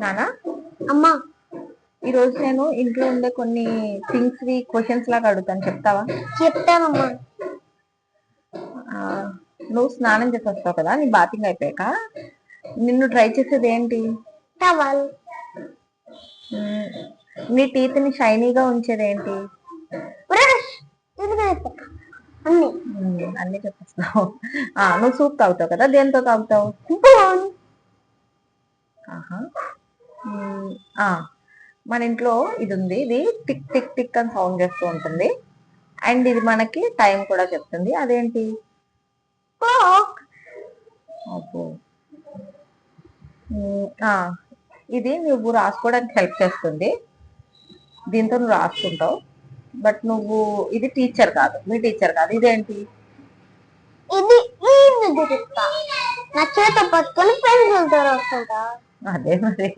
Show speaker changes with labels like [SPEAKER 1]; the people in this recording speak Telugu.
[SPEAKER 1] నానా
[SPEAKER 2] అమ్మా
[SPEAKER 1] ఈ రోజు నేను ఇంట్లో ఉండే కొన్ని థింగ్స్ వి క్వశ్చన్స్ లాగా అడుగుతాను, చెప్తావా?
[SPEAKER 2] చెప్తానమ్మా.
[SPEAKER 1] నువ్వు స్నానం చేసి వస్తావు కదా, నీ బాతింగ్ అయిపోయాక నిన్ను ట్రై చేసేది ఏంటి?
[SPEAKER 2] టవల్.
[SPEAKER 1] నీ టీత్ ని షైనీగా ఉంచేది ఏంటి?
[SPEAKER 2] బ్రష్. అన్ని
[SPEAKER 1] అన్ని చెప్పేస్తావు. నువ్వు సూప్ తాగుతావు కదా, దేంతో తాగుతావు?
[SPEAKER 2] స్పూన్.
[SPEAKER 1] మన ఇంట్లో ఇది ఉంది, ఇది టిక్ టిక్ టిక్ అని సౌండ్ చేస్తూ ఉంటుంది, అండ్ ఇది మనకి టైం కూడా చెప్తుంది. అదేంటి? అబ్బో. ఇది నువ్వు రాసుకోవడానికి హెల్ప్ చేస్తుంది, దీంతో నువ్వు రాసుకుంటావు, బట్ నువ్వు ఇది టీచర్ కాదు, మీ టీచర్ కాదు. ఇదేంటి?
[SPEAKER 2] ఇది నా చేత పట్టుకొని పెన్సిల్తో రాసుకుంటా.
[SPEAKER 1] అదే మరి.